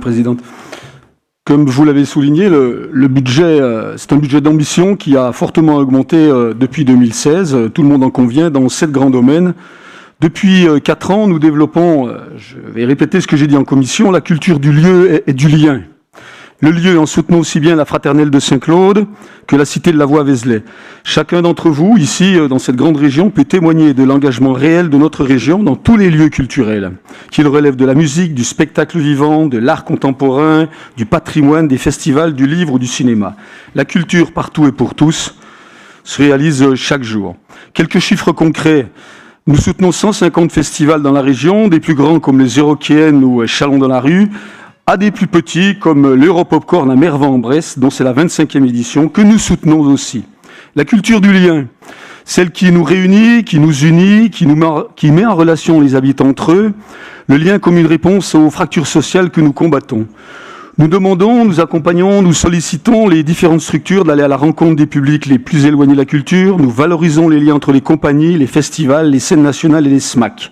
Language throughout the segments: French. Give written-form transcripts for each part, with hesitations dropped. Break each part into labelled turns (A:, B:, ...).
A: Présidente. Comme vous l'avez souligné, le budget, c'est un budget d'ambition qui a fortement augmenté depuis 2016. Tout le monde en convient dans 7 grands domaines. Depuis 4 ans, nous développons, je vais répéter ce que j'ai dit en commission, la culture du lieu et du lien. Le lieu en soutenant aussi bien la Fraternelle de Saint-Claude que la Cité de la Voie à Vézelay. Chacun d'entre vous, ici, dans cette grande région, peut témoigner de l'engagement réel de notre région dans tous les lieux culturels, qu'il relève de la musique, du spectacle vivant, de l'art contemporain, du patrimoine, des festivals, du livre ou du cinéma. La culture partout et pour tous se réalise chaque jour. Quelques chiffres concrets. Nous soutenons 150 festivals dans la région, des plus grands comme les Eurokéennes ou Chalon dans la rue, à des plus petits comme l'Europopcorn à Mervan-en-Bresse, dont c'est la 25e édition, que nous soutenons aussi. La culture du lien, celle qui nous réunit, qui nous unit, qui met en relation les habitants entre eux, le lien comme une réponse aux fractures sociales que nous combattons. Nous demandons, nous accompagnons, nous sollicitons les différentes structures d'aller à la rencontre des publics les plus éloignés de la culture, nous valorisons les liens entre les compagnies, les festivals, les scènes nationales et les SMAC.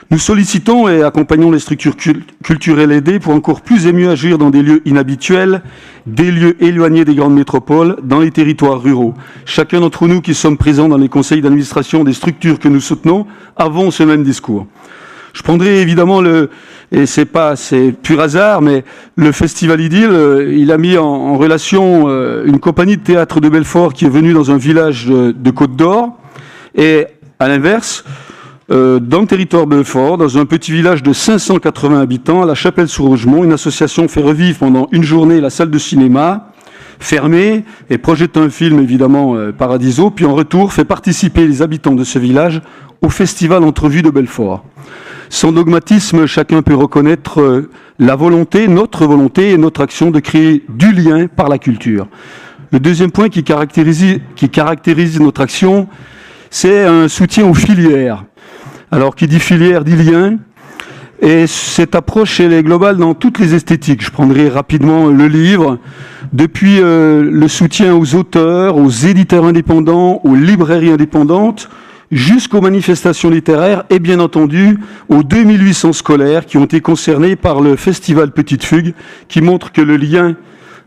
A: Nous sollicitons et accompagnons les structures culturelles aidées pour encore plus et mieux agir dans des lieux inhabituels, des lieux éloignés des grandes métropoles, dans les territoires ruraux. Chacun d'entre nous qui sommes présents dans les conseils d'administration des structures que nous soutenons avons ce même discours. Je prendrai évidemment et c'est pur hasard, mais le Festival Idylle, il a mis en relation une compagnie de théâtre de Belfort qui est venue dans un village de Côte d'Or, et à l'inverse, dans le territoire de Belfort, dans un petit village de 580 habitants, à la Chapelle-sur-Rougemont, une association fait revivre pendant une journée la salle de cinéma, fermée, et projette un film, évidemment, Paradiso, puis en retour fait participer les habitants de ce village au festival Entrevue de Belfort. Sans dogmatisme, chacun peut reconnaître la volonté, notre volonté et notre action de créer du lien par la culture. Le deuxième point qui caractérise notre action, c'est un soutien aux filières. Alors, qui dit filière, dit lien. Et cette approche, elle est globale dans toutes les esthétiques. Je prendrai rapidement le livre. Depuis le soutien aux auteurs, aux éditeurs indépendants, aux librairies indépendantes, jusqu'aux manifestations littéraires et bien entendu aux 2800 scolaires qui ont été concernés par le festival Petite Fugue, qui montre que le lien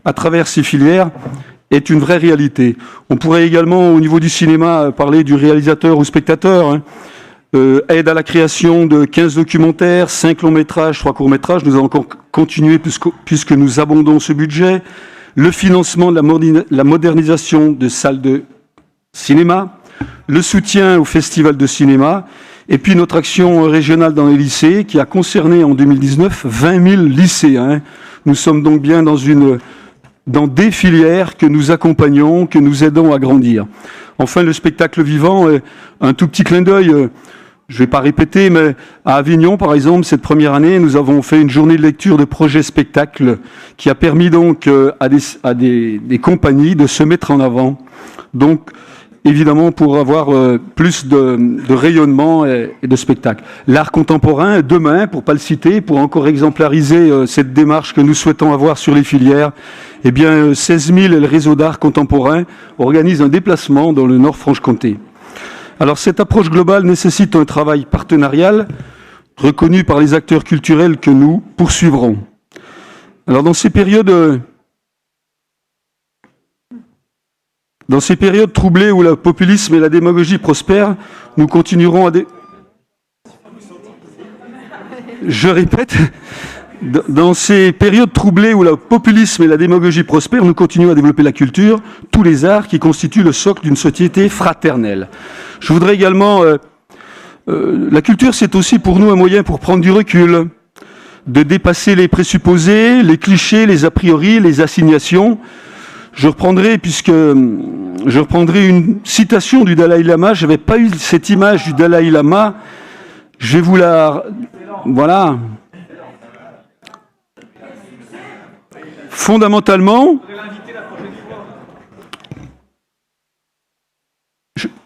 A: à travers ces filières est une vraie réalité. On pourrait également, au niveau du cinéma, parler du réalisateur ou spectateur, aide à la création de 15 documentaires, 5 longs métrages, 3 courts métrages. Nous allons encore continuer puisque nous abondons ce budget. Le financement de la modernisation de salles de cinéma, le soutien au festival de cinéma, et puis notre action régionale dans les lycées qui a concerné en 2019 20 000 lycéens. Nous sommes donc bien dans des filières que nous accompagnons, que nous aidons à grandir. Enfin, le spectacle vivant, un tout petit clin d'œil. Je ne vais pas répéter, mais à Avignon, par exemple, cette première année, nous avons fait une journée de lecture de projets spectacles qui a permis donc à des compagnies de se mettre en avant. Donc, évidemment, pour avoir plus de rayonnement et de spectacle. L'art contemporain, demain, pour ne pas le citer, pour encore exemplariser cette démarche que nous souhaitons avoir sur les filières, eh bien, 16 000 et le réseau d'art contemporain organise un déplacement dans le Nord-Franche-Comté. Alors, cette approche globale nécessite un travail partenarial reconnu par les acteurs culturels que nous poursuivrons. Alors, dans ces périodes troublées où le populisme et la démagogie prospèrent, nous continuerons à... Je répète, dans ces périodes troublées où le populisme et la démagogie prospèrent, nous continuons à développer la culture, tous les arts qui constituent le socle d'une société fraternelle. Je voudrais également... la culture, c'est aussi pour nous un moyen pour prendre du recul, de dépasser les présupposés, les clichés, les a priori, les assignations. Je reprendrai une citation du Dalai Lama. Je n'avais pas eu cette image du Dalai Lama. Je vais vous la... Voilà. Fondamentalement...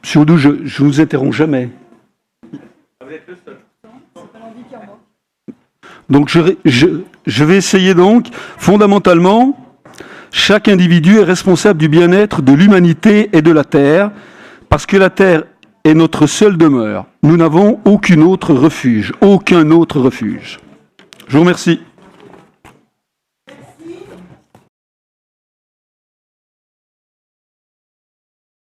A: Monsieur Oudou, je ne vous interromps jamais. Donc je vais essayer donc, fondamentalement, chaque individu est responsable du bien-être de l'humanité et de la Terre, parce que la Terre est notre seule demeure. Nous n'avons aucun autre refuge. Je vous remercie.